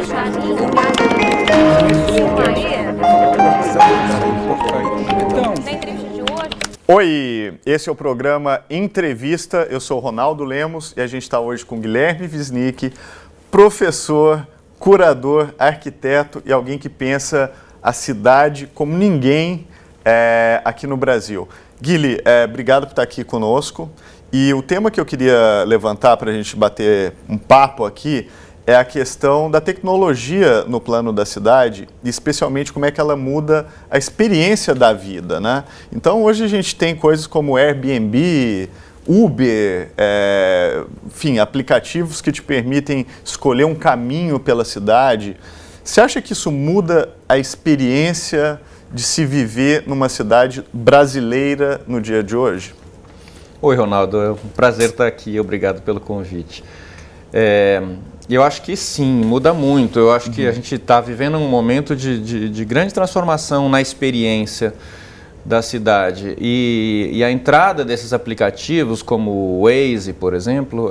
deixar ligado. Na entrevista de hoje. Oi, esse é o programa Entrevista. Eu sou Ronaldo Lemos e a gente está hoje com Guilherme Wisnik, professor, curador, arquiteto e alguém que pensa a cidade como ninguém aqui no Brasil. Guilherme, obrigado por estar aqui conosco. E o tema que eu queria levantar para a gente bater um papo aqui é a questão da tecnologia no plano da cidade, e especialmente como é que ela muda a experiência da vida, né? Então, hoje a gente tem coisas como Airbnb, Uber, enfim, aplicativos que te permitem escolher um caminho pela cidade. Você acha que isso muda a experiência de se viver numa cidade brasileira no dia de hoje? Oi, Ronaldo, é um prazer estar aqui, obrigado pelo convite. Eu acho que sim, muda muito. Eu acho que a gente está vivendo um momento de grande transformação na experiência da cidade. E a entrada desses aplicativos, como o Waze, por exemplo,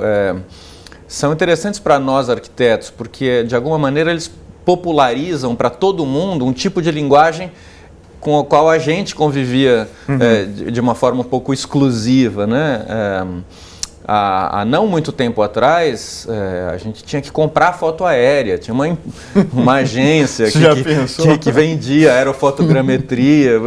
são interessantes para nós arquitetos, porque de alguma maneira eles popularizam para todo mundo um tipo de linguagem com a qual a gente convivia de uma forma um pouco exclusiva, né? Há não muito tempo atrás, a gente tinha que comprar foto aérea, tinha uma agência que vendia aerofotogrametria.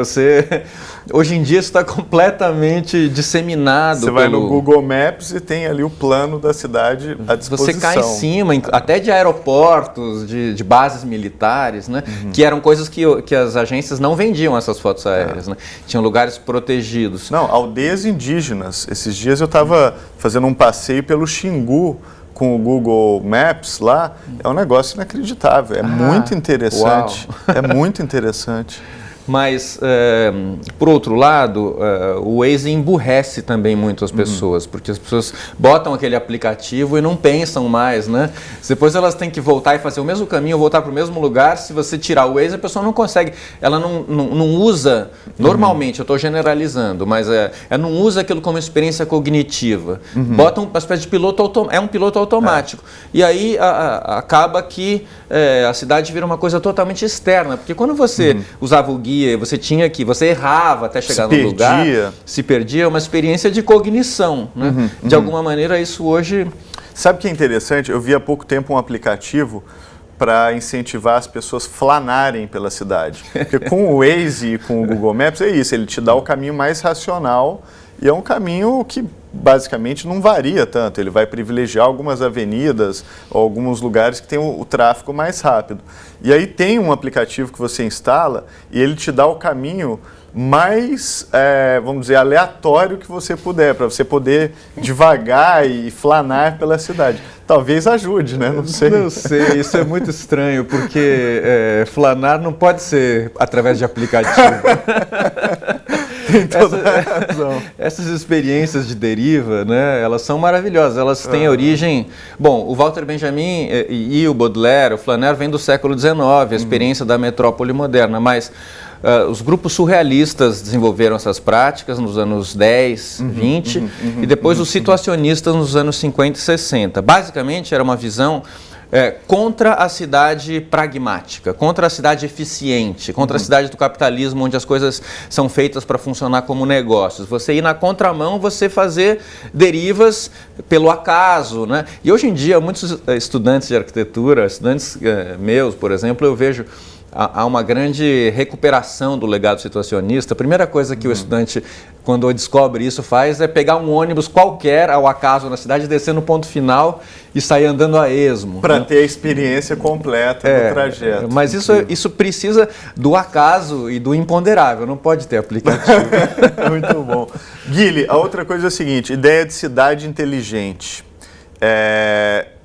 Hoje em dia isso está completamente disseminado. Você vai no Google Maps e tem ali o plano da cidade à disposição. Você cai em cima, até de aeroportos, de bases militares, né? Que eram coisas que as agências não vendiam, essas fotos aéreas, né? Tinham lugares protegidos. Não, aldeias indígenas. Esses dias eu estava fazendo um passeio pelo Xingu com o Google Maps lá. É um negócio inacreditável. É muito interessante. Uau. É muito interessante. Mas, por outro lado, o Waze emburrece também muito as pessoas, porque as pessoas botam aquele aplicativo e não pensam mais, né? Depois elas têm que voltar e fazer o mesmo caminho, voltar para o mesmo lugar. Se você tirar o Waze, a pessoa não consegue, ela não usa, normalmente, eu estou generalizando, mas ela não usa aquilo como experiência cognitiva. Bota uma espécie de piloto automático, é um piloto automático. E aí acaba que a cidade vira uma coisa totalmente externa, porque quando você usava o guia, você errava até chegar no lugar, se perdia, é uma experiência de cognição, né? De alguma maneira isso hoje... Sabe o que é interessante? Eu vi há pouco tempo um aplicativo para incentivar as pessoas a flanarem pela cidade. Porque com o Waze e com o Google Maps é isso, ele te dá o caminho mais racional e é um caminho que basicamente não varia tanto, ele vai privilegiar algumas avenidas ou alguns lugares que tem o tráfego mais rápido. E aí tem um aplicativo que você instala e ele te dá o caminho mais, vamos dizer, aleatório que você puder, para você poder devagar e flanar pela cidade. Talvez ajude, né? Não sei. Não sei, isso é muito estranho, porque flanar não pode ser através de aplicativo. Tem toda a razão. Essas experiências de deriva, né, elas são maravilhosas, elas têm origem... Bom, o Walter Benjamin e o Baudelaire, o Flaner, vem do século XIX, a experiência da metrópole moderna, mas os grupos surrealistas desenvolveram essas práticas nos anos 10, 20, e depois os situacionistas nos anos 50 e 60. Basicamente, era uma visão contra a cidade pragmática, contra a cidade eficiente, contra a cidade do capitalismo, onde as coisas são feitas para funcionar como negócios. Você ir na contramão, você fazer derivas pelo acaso, né? E hoje em dia, muitos estudantes de arquitetura, estudantes meus, por exemplo, eu vejo há uma grande recuperação do legado situacionista. A primeira coisa que o estudante, quando descobre isso, faz é pegar um ônibus qualquer ao acaso na cidade, descer no ponto final e sair andando a esmo. Para ter a experiência completa do trajeto. Mas isso precisa do acaso e do imponderável, não pode ter aplicativo. Muito bom. Guilherme, a outra coisa é o seguinte, ideia de cidade inteligente.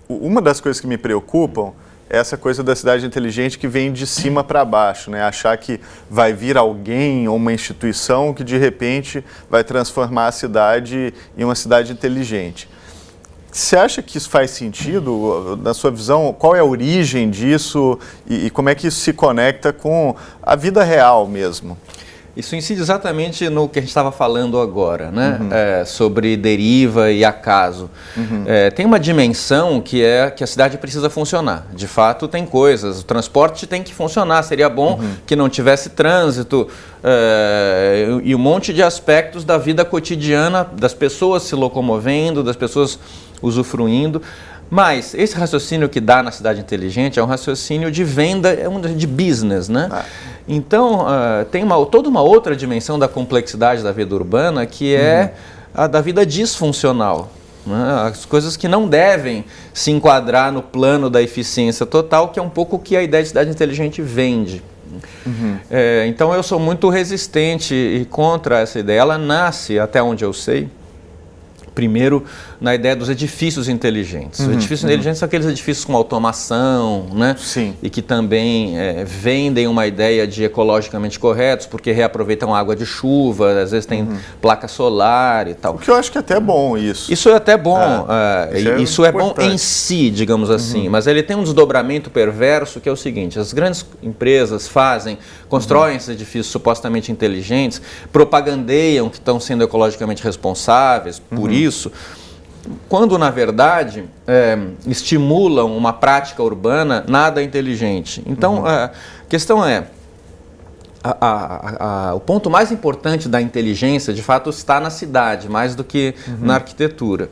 Uma das coisas que me preocupam essa coisa da cidade inteligente que vem de cima para baixo, né? Achar que vai vir alguém ou uma instituição que de repente vai transformar a cidade em uma cidade inteligente. Você acha que isso faz sentido? Na sua visão, qual é a origem disso e como é que isso se conecta com a vida real mesmo? Isso incide exatamente no que a gente estava falando agora, né? Sobre deriva e acaso. Tem uma dimensão que é que a cidade precisa funcionar. De fato, tem coisas. O transporte tem que funcionar. Seria bom que não tivesse trânsito e um monte de aspectos da vida cotidiana, das pessoas se locomovendo, das pessoas usufruindo. Mas esse raciocínio que dá na cidade inteligente é um raciocínio de venda, de business, né? Então, tem toda uma outra dimensão da complexidade da vida urbana, que é a da vida disfuncional. Né? As coisas que não devem se enquadrar no plano da eficiência total, que é um pouco o que a ideia de cidade inteligente vende. Então, eu sou muito resistente e contra essa ideia. Ela nasce, até onde eu sei, primeiro, na ideia dos edifícios inteligentes. Os edifícios inteligentes são aqueles edifícios com automação, né? Sim. E que também vendem uma ideia de ecologicamente corretos, porque reaproveitam água de chuva, às vezes tem placa solar e tal. O que eu acho que é até bom isso. Isso é até bom, isso é bom importante. em si, digamos assim, mas ele tem um desdobramento perverso que é o seguinte: as grandes empresas constroem esses edifícios supostamente inteligentes, propagandeiam que estão sendo ecologicamente responsáveis por isso, quando na verdade estimulam uma prática urbana nada inteligente. Então a questão é, o ponto mais importante da inteligência de fato está na cidade, mais do que na arquitetura.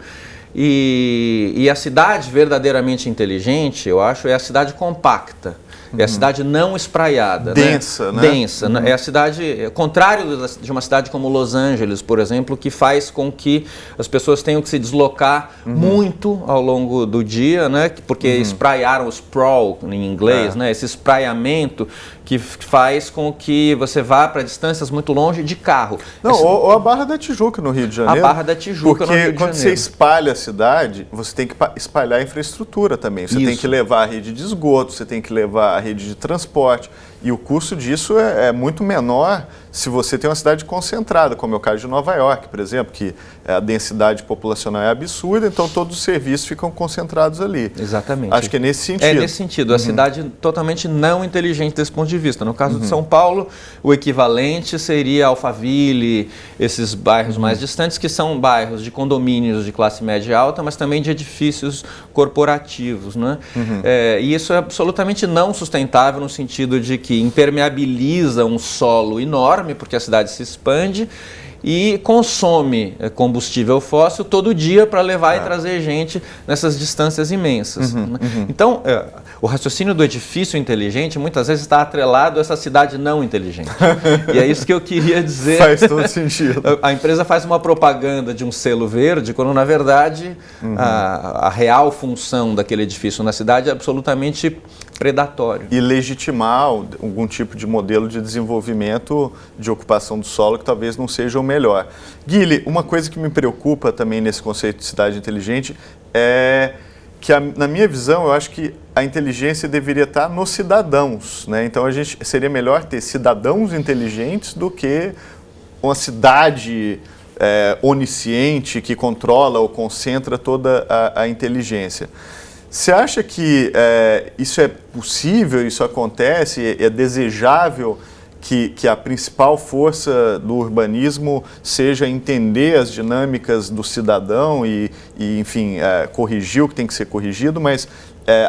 E a cidade verdadeiramente inteligente, eu acho, é a cidade compacta. É a cidade não espraiada. Densa, né? Densa. É a cidade, contrário de uma cidade como Los Angeles, por exemplo, que faz com que as pessoas tenham que se deslocar muito ao longo do dia, né? Porque espraiaram o sprawl em inglês, né? Esse espraiamento que faz com que você vá para distâncias muito longe de carro. Não, ou a Barra da Tijuca no Rio de Janeiro. A Barra da Tijuca no Rio de Janeiro. Porque quando você espalha a cidade, você tem que espalhar a infraestrutura também. Você tem que levar a rede de esgoto, você tem que levar a rede de transporte. E o custo disso é muito menor se você tem uma cidade concentrada, como é o caso de Nova York, por exemplo, que a densidade populacional é absurda, então todos os serviços ficam concentrados ali. Exatamente. Acho que é nesse sentido. É nesse sentido, a cidade totalmente não inteligente desse ponto de vista. No caso de São Paulo, o equivalente seria Alphaville, esses bairros mais distantes, que são bairros de condomínios de classe média e alta, mas também de edifícios corporativos, né? E isso é absolutamente não sustentável no sentido de que impermeabiliza um solo enorme, porque a cidade se expande, e consome combustível fóssil todo dia para levar e trazer gente nessas distâncias imensas. Então, o raciocínio do edifício inteligente muitas vezes está atrelado a essa cidade não inteligente. E é isso que eu queria dizer. Faz todo sentido. A empresa faz uma propaganda de um selo verde, quando na verdade a real função daquele edifício na cidade é absolutamente predatório. E legitimar algum tipo de modelo de desenvolvimento de ocupação do solo que talvez não seja o melhor. Guilherme, uma coisa que me preocupa também nesse conceito de cidade inteligente é que, na minha visão, eu acho que a inteligência deveria estar nos cidadãos, né? Então, seria melhor ter cidadãos inteligentes do que uma cidade onisciente que controla ou concentra toda a inteligência. Você acha que isso é possível, isso acontece, é desejável que a principal força do urbanismo seja entender as dinâmicas do cidadão e enfim, corrigir o que tem que ser corrigido, mas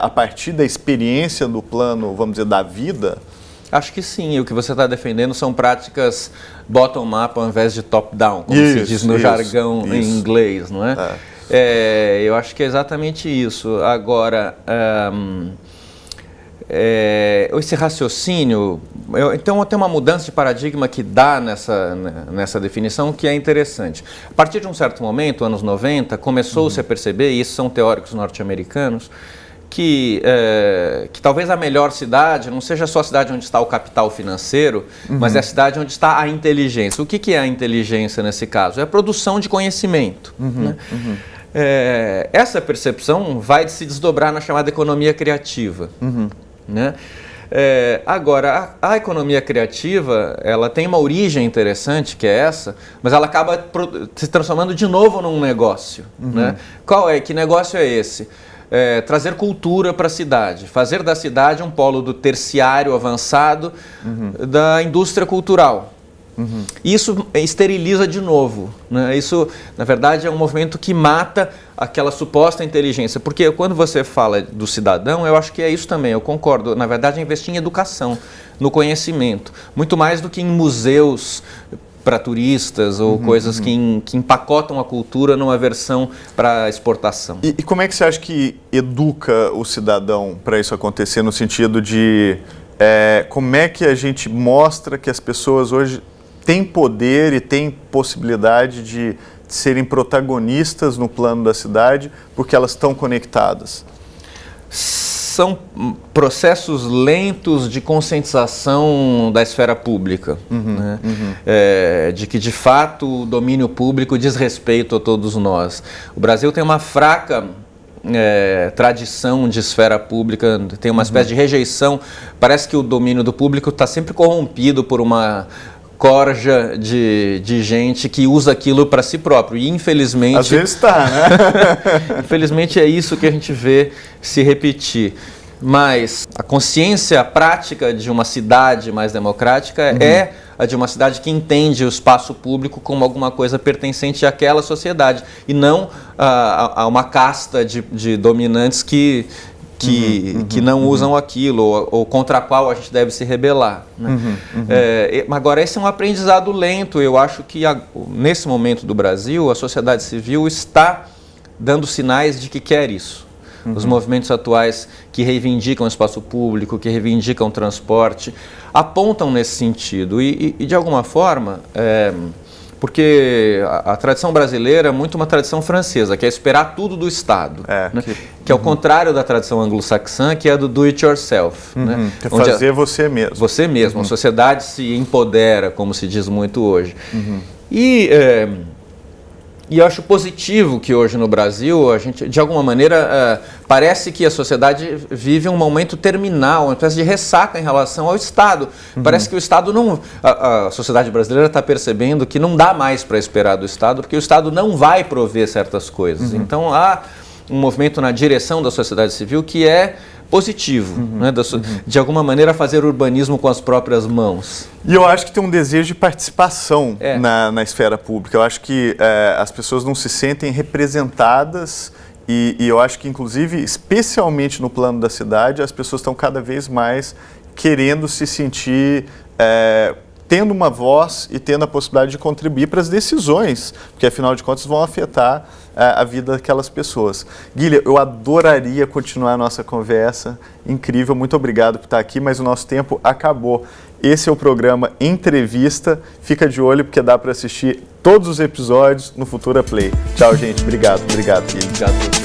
a partir da experiência do plano, vamos dizer, da vida? Acho que sim, o que você está defendendo são práticas bottom-up ao invés de top-down, como se diz no jargão em inglês, não é? Eu acho que é exatamente isso. Agora, esse raciocínio, então tem uma mudança de paradigma que dá nessa definição que é interessante. A partir de um certo momento, anos 90, começou-se a perceber, e isso são teóricos norte-americanos, que talvez a melhor cidade não seja só a cidade onde está o capital financeiro, mas é a cidade onde está a inteligência. O que é a inteligência nesse caso? É a produção de conhecimento. Né? Essa percepção vai se desdobrar na chamada economia criativa. Né? Agora, a economia criativa, ela tem uma origem interessante, que é essa, mas ela acaba se transformando de novo num negócio. Né? Que negócio é esse? Trazer cultura para a cidade, fazer da cidade um polo do terciário avançado da indústria cultural. E isso esteriliza de novo, né? Isso, na verdade, é um movimento que mata aquela suposta inteligência. Porque quando você fala do cidadão, eu acho que é isso também, eu concordo. Na verdade, é investir em educação, no conhecimento. Muito mais do que em museus para turistas ou coisas que empacotam a cultura numa versão para exportação. E como é que você acha que educa o cidadão para isso acontecer, no sentido de como é que a gente mostra que as pessoas hoje têm poder e têm possibilidade de serem protagonistas no plano da cidade porque elas estão conectadas? São processos lentos de conscientização da esfera pública, né? De que, de fato, o domínio público diz respeito a todos nós. O Brasil tem uma fraca tradição de esfera pública, tem uma espécie de rejeição. Parece que o domínio do público está sempre corrompido por uma corja de gente que usa aquilo para si próprio. E, infelizmente... Às vezes está, né? Infelizmente, é isso que a gente vê se repetir. Mas a consciência prática de uma cidade mais democrática é a de uma cidade que entende o espaço público como alguma coisa pertencente àquela sociedade e não a uma casta de dominantes que não usam aquilo ou contra a qual a gente deve se rebelar, né? Agora, esse é um aprendizado lento. Eu acho que nesse momento do Brasil, a sociedade civil está dando sinais de que quer isso. Os movimentos atuais que reivindicam o espaço público, que reivindicam o transporte, apontam nesse sentido. E de alguma forma, porque a tradição brasileira é muito uma tradição francesa, que é esperar tudo do Estado, né? Que é o contrário da tradição anglo-saxã, que é do do it yourself, né? Que é fazer você mesmo. Você mesmo. A sociedade se empodera, como se diz muito hoje. E eu acho positivo que hoje no Brasil, a gente, de alguma maneira, parece que a sociedade vive um momento terminal, uma espécie de ressaca em relação ao Estado. Parece que o Estado não... A sociedade brasileira está percebendo que não dá mais para esperar do Estado, porque o Estado não vai prover certas coisas. Então, há um movimento na direção da sociedade civil que é positivo, né? De alguma maneira fazer urbanismo com as próprias mãos. E eu acho que tem um desejo de participação na esfera pública. Eu acho que as pessoas não se sentem representadas e eu acho que, inclusive, especialmente no plano da cidade, as pessoas estão cada vez mais querendo se sentir... tendo uma voz e tendo a possibilidade de contribuir para as decisões, porque afinal de contas vão afetar a vida daquelas pessoas. Guilherme, eu adoraria continuar a nossa conversa, incrível, muito obrigado por estar aqui, mas o nosso tempo acabou. Esse é o programa Entrevista, fica de olho porque dá para assistir todos os episódios no Futura Play. Tchau, gente, obrigado, Guilherme. Obrigado.